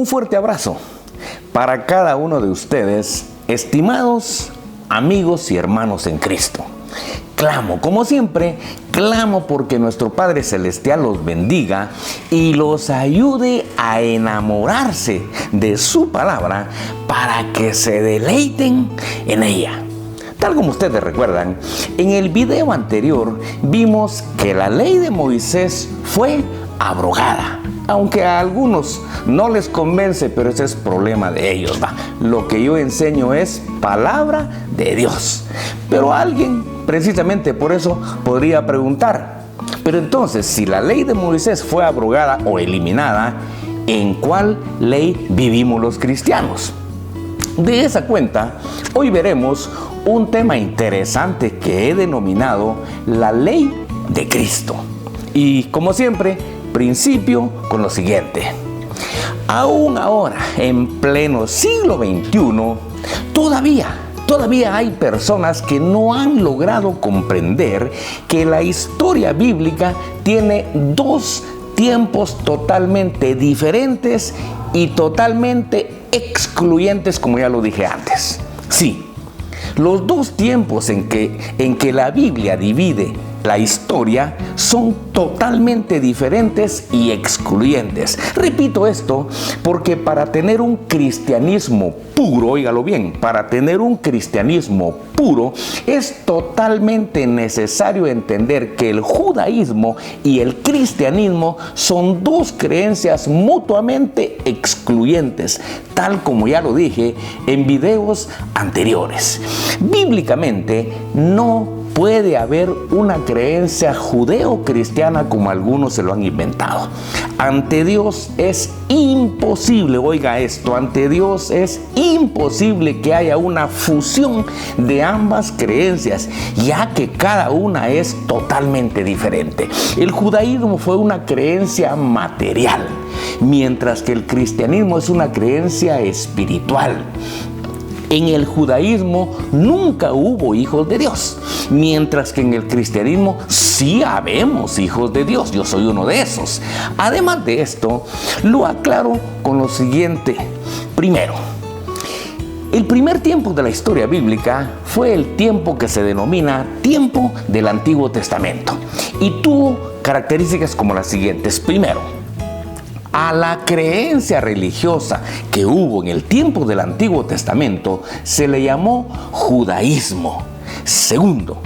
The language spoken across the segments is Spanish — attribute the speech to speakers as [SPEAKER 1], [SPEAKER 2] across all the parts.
[SPEAKER 1] Un fuerte abrazo para cada uno de ustedes, estimados amigos y hermanos en Cristo. Clamo, como siempre, clamo porque nuestro Padre Celestial los bendiga y los ayude a enamorarse de su palabra para que se deleiten en ella. Tal como ustedes recuerdan, en el video anterior vimos que la ley de Moisés fue abrogada. Aunque a algunos no les convence, pero ese es problema de ellos, ¿va? Lo que yo enseño es palabra de Dios. Pero alguien, precisamente por eso, podría preguntar, pero entonces, si la ley de Moisés fue abrogada o eliminada, ¿en cuál ley vivimos los cristianos? De esa cuenta, hoy veremos un tema interesante que he denominado la ley de Cristo. Y como siempre, principio con lo siguiente. Aún ahora, en pleno siglo XXI, todavía hay personas que no han logrado comprender que la historia bíblica tiene dos tiempos totalmente diferentes y totalmente excluyentes, como ya lo dije antes. Sí, los dos tiempos en que la Biblia divide la historia son totalmente diferentes y excluyentes. Repito esto porque para tener un cristianismo puro, óigalo bien, para tener un cristianismo puro es totalmente necesario entender que el judaísmo y el cristianismo son dos creencias mutuamente excluyentes, tal como ya lo dije en videos anteriores. Bíblicamente no puede haber una creencia judeo-cristiana como algunos se lo han inventado. Ante Dios es imposible, oiga esto, ante Dios es imposible que haya una fusión de ambas creencias, ya que cada una es totalmente diferente. El judaísmo fue una creencia material, mientras que el cristianismo es una creencia espiritual. En el judaísmo nunca hubo hijos de Dios, mientras que en el cristianismo sí habemos hijos de Dios. Yo soy uno de esos. Además de esto, lo aclaro con lo siguiente. Primero, el primer tiempo de la historia bíblica fue el tiempo que se denomina tiempo del Antiguo Testamento y tuvo características como las siguientes. Primero, a la creencia religiosa que hubo en el tiempo del Antiguo Testamento se le llamó judaísmo. Segundo,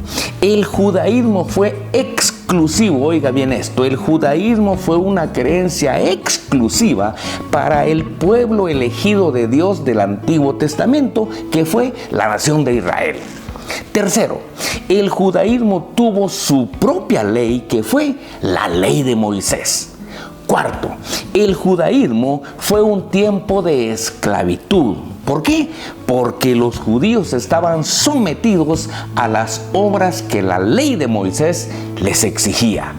[SPEAKER 1] el judaísmo fue exclusivo, oiga bien esto, el judaísmo fue una creencia exclusiva para el pueblo elegido de Dios del Antiguo Testamento, que fue la nación de Israel. Tercero, el judaísmo tuvo su propia ley, que fue la ley de Moisés. Cuarto, el judaísmo fue un tiempo de esclavitud. ¿Por qué? Porque los judíos estaban sometidos a las obras que la ley de Moisés les exigía.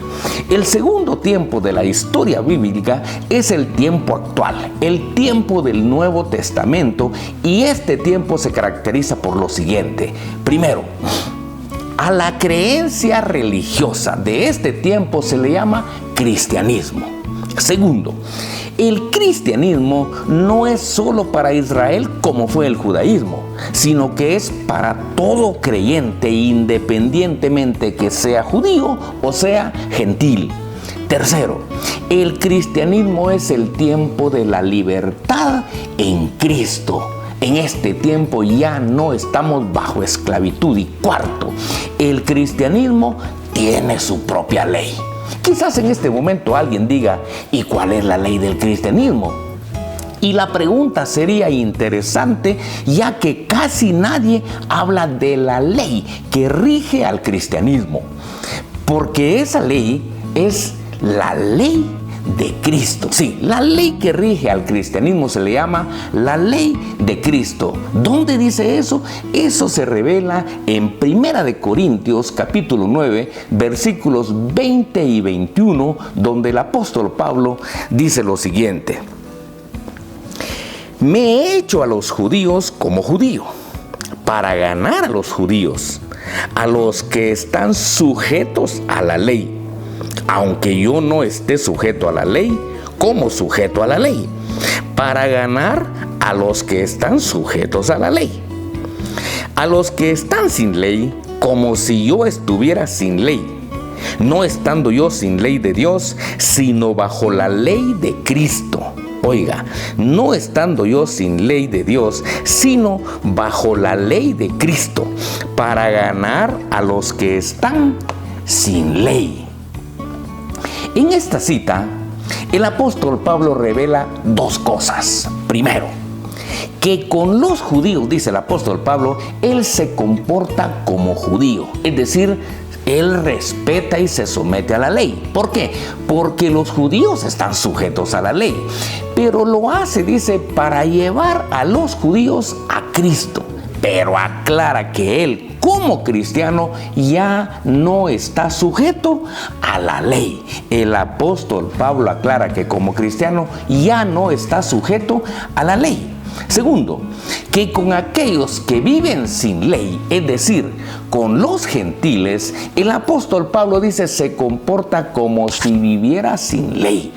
[SPEAKER 1] El segundo tiempo de la historia bíblica es el tiempo actual, el tiempo del Nuevo Testamento, y este tiempo se caracteriza por lo siguiente. Primero, a la creencia religiosa de este tiempo se le llama cristianismo. Segundo, el cristianismo no es solo para Israel como fue el judaísmo, sino que es para todo creyente, independientemente que sea judío o sea gentil. Tercero, el cristianismo es el tiempo de la libertad en Cristo. En este tiempo ya no estamos bajo esclavitud. Y cuarto, el cristianismo tiene su propia ley. Quizás en este momento alguien diga, ¿y cuál es la ley del cristianismo? Y la pregunta sería interesante, ya que casi nadie habla de la ley que rige al cristianismo, porque esa ley es la ley de Cristo. Sí, la ley que rige al cristianismo se le llama la ley de Cristo. ¿Dónde dice eso? Eso se revela en 1 de Corintios capítulo 9, versículos 20 y 21, donde el apóstol Pablo dice lo siguiente: me he hecho a los judíos como judío, para ganar a los judíos, a los que están sujetos a la ley, aunque yo no esté sujeto a la ley, como sujeto a la ley, para ganar a los que están sujetos a la ley. A los que están sin ley, como si yo estuviera sin ley, no estando yo sin ley de Dios, sino bajo la ley de Cristo. Oiga, no estando yo sin ley de Dios, sino bajo la ley de Cristo, para ganar a los que están sin ley. En esta cita, el apóstol Pablo revela dos cosas. Primero, que con los judíos, dice el apóstol Pablo, él se comporta como judío, es decir, él respeta y se somete a la ley. ¿Por qué? Porque los judíos están sujetos a la ley, pero lo hace, dice, para llevar a los judíos a Cristo. Pero aclara que él, como cristiano, ya no está sujeto a la ley. El apóstol Pablo aclara que como cristiano ya no está sujeto a la ley. Segundo, que con aquellos que viven sin ley, es decir, con los gentiles, el apóstol Pablo dice se comporta como si viviera sin ley.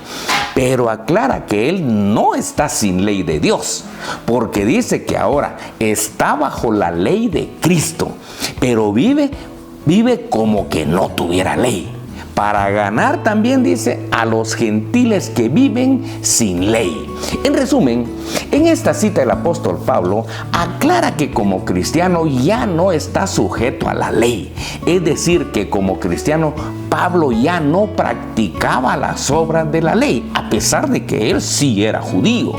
[SPEAKER 1] Pero aclara que él no está sin ley de Dios, porque dice que ahora está bajo la ley de Cristo, pero vive como que no tuviera ley. Para ganar también, dice, a los gentiles que viven sin ley. En resumen, en esta cita el apóstol Pablo aclara que como cristiano ya no está sujeto a la ley. Es decir, que como cristiano Pablo ya no practicaba las obras de la ley, a pesar de que él sí era judío,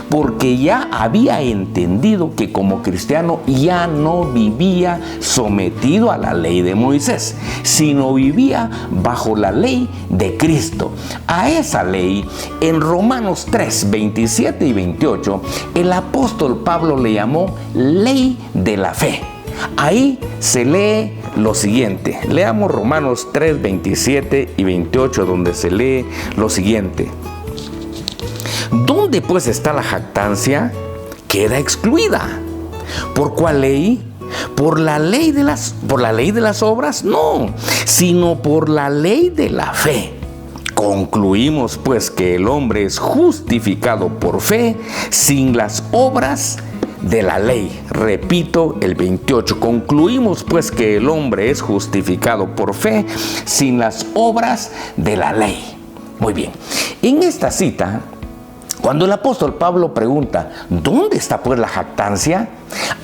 [SPEAKER 1] porque ya había entendido que como cristiano ya no vivía sometido a la ley de Moisés, sino vivía bajo la ley de Cristo. A esa ley, en Romanos 3, 27 y 28, el apóstol Pablo le llamó ley de la fe. Ahí se lee lo siguiente. Leamos Romanos 3, 27 y 28, donde se lee lo siguiente. ¿Dónde pues está la jactancia? Queda excluida. ¿Por cuál ley? ¿Por la ley de las obras? No, sino por la ley de la fe. Concluimos pues que el hombre es justificado por fe sin las obras de la ley. Repito el 28. Concluimos pues que el hombre es justificado por fe sin las obras de la ley. Muy bien. En esta cita, cuando el apóstol Pablo pregunta, ¿dónde está pues la jactancia?,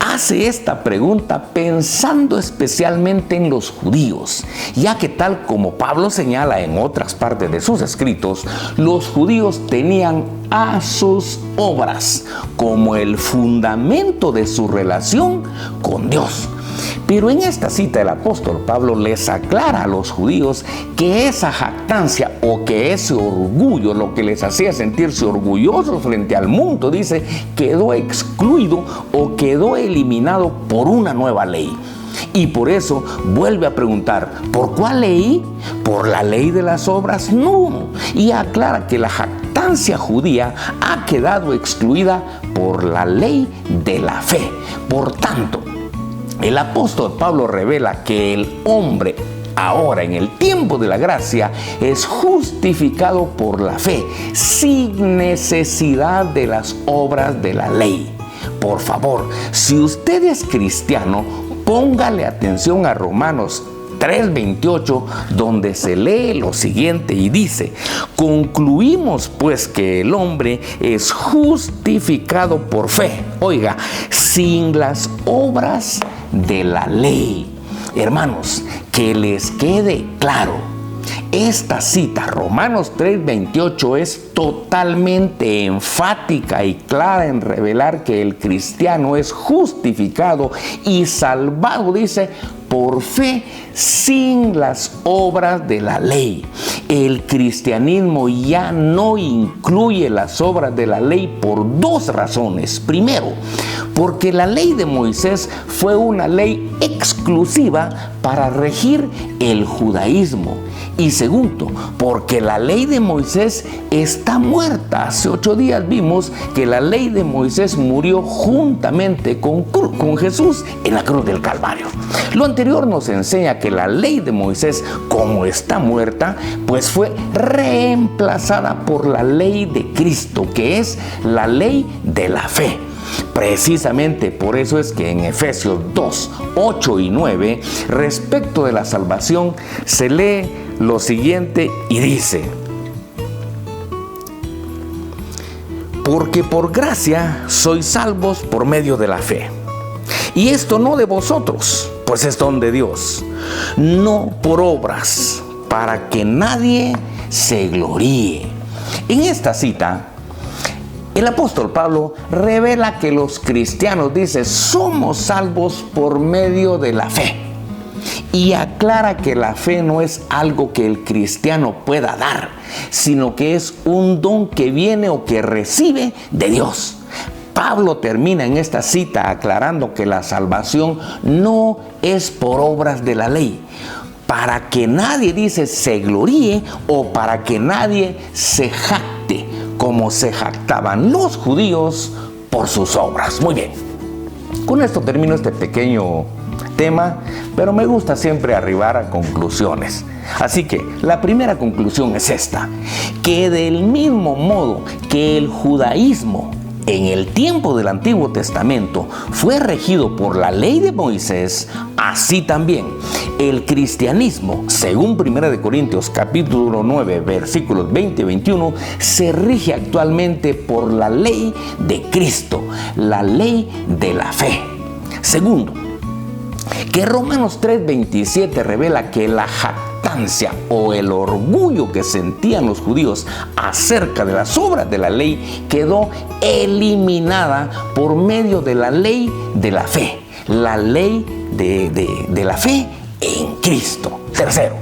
[SPEAKER 1] hace esta pregunta pensando especialmente en los judíos, ya que tal como Pablo señala en otras partes de sus escritos, los judíos tenían a sus obras como el fundamento de su relación con Dios. Pero en esta cita el apóstol Pablo les aclara a los judíos que esa jactancia o que ese orgullo, lo que les hacía sentirse orgullosos frente al mundo, dice, quedó excluido o quedó eliminado por una nueva ley. Y por eso vuelve a preguntar, ¿por cuál ley? ¿Por la ley de las obras? No. Y aclara que la jactancia judía ha quedado excluida por la ley de la fe. Por tanto, el apóstol Pablo revela que el hombre ahora en el tiempo de la gracia es justificado por la fe sin necesidad de las obras de la ley. Por favor, si usted es cristiano, póngale atención a Romanos 3:28, donde se lee lo siguiente y dice, concluimos pues que el hombre es justificado por fe, oiga, sin las obras de la ley. Hermanos, que les quede claro, esta cita, Romanos 3:28, es totalmente enfática y clara en revelar que el cristiano es justificado y salvado, dice, por fe sin las obras de la ley. El cristianismo ya no incluye las obras de la ley por dos razones. Primero, porque la ley de Moisés fue una ley exclusiva para regir el judaísmo. Y segundo, porque la ley de Moisés está muerta. Hace 8 días vimos que la ley de Moisés murió juntamente con Jesús en la cruz del Calvario. Lo anterior nos enseña que la ley de Moisés, como está muerta, pues fue reemplazada por la ley de Cristo, que es la ley de la fe. Precisamente por eso es que en Efesios 2, 8 y 9, respecto de la salvación, se lee lo siguiente y dice: porque por gracia sois salvos por medio de la fe. Y esto no de vosotros, pues es don de Dios, no por obras, para que nadie se gloríe. En esta cita, el apóstol Pablo revela que los cristianos, dice, somos salvos por medio de la fe. Y aclara que la fe no es algo que el cristiano pueda dar, sino que es un don que viene o que recibe de Dios. Pablo termina en esta cita aclarando que la salvación no es por obras de la ley, para que nadie, dice, se gloríe o para que nadie se jacte, como se jactaban los judíos por sus obras. Muy bien, con esto termino este pequeño tema, pero me gusta siempre arribar a conclusiones. Así que la primera conclusión es esta: que del mismo modo que el judaísmo en el tiempo del Antiguo Testamento fue regido por la ley de Moisés, así también el cristianismo, según 1 Corintios capítulo 9, versículos 20 y 21, se rige actualmente por la ley de Cristo, la ley de la fe. Segundo, que Romanos 3:27 revela que la jactancia o el orgullo que sentían los judíos acerca de las obras de la ley quedó eliminada por medio de la ley de la fe, la ley de la fe en Cristo. Tercero,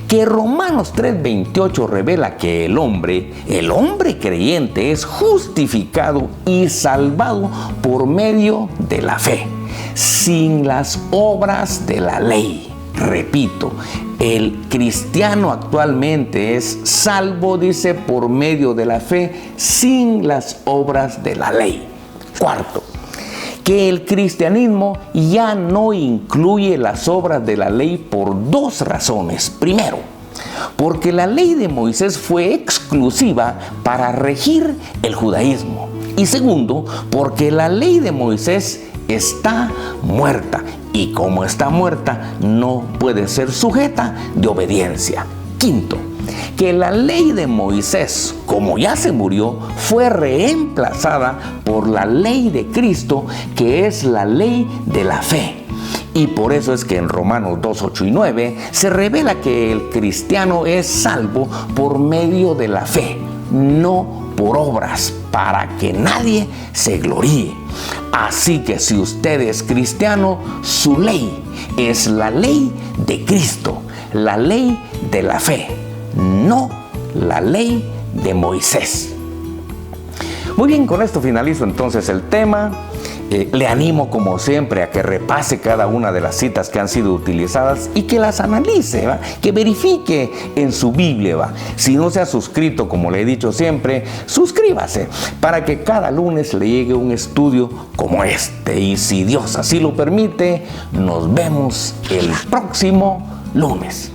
[SPEAKER 1] que Romanos 3:28 revela que el hombre creyente es justificado y salvado por medio de la fe, sin las obras de la ley. Repito, el cristiano actualmente es salvo, dice, por medio de la fe, sin las obras de la ley. Cuarto, que el cristianismo ya no incluye las obras de la ley por 2 razones. Primero, porque la ley de Moisés fue exclusiva para regir el judaísmo. Y segundo, porque la ley de Moisés está muerta, y como está muerta, no puede ser sujeta de obediencia. Quinto, que la ley de Moisés, como ya se murió, fue reemplazada por la ley de Cristo, que es la ley de la fe. Y por eso es que en Romanos 2, 8 y 9 se revela que el cristiano es salvo por medio de la fe, no por obras, para que nadie se gloríe. Así que si usted es cristiano, su ley es la ley de Cristo, la ley de la fe, no la ley de Moisés. Muy bien, con esto finalizo entonces el tema. Le animo como siempre a que repase cada una de las citas que han sido utilizadas y que las analice, ¿va? Que verifique en su Biblia, ¿va? Si no se ha suscrito, como le he dicho siempre, suscríbase para que cada lunes le llegue un estudio como este. Y si Dios así lo permite, nos vemos el próximo lunes.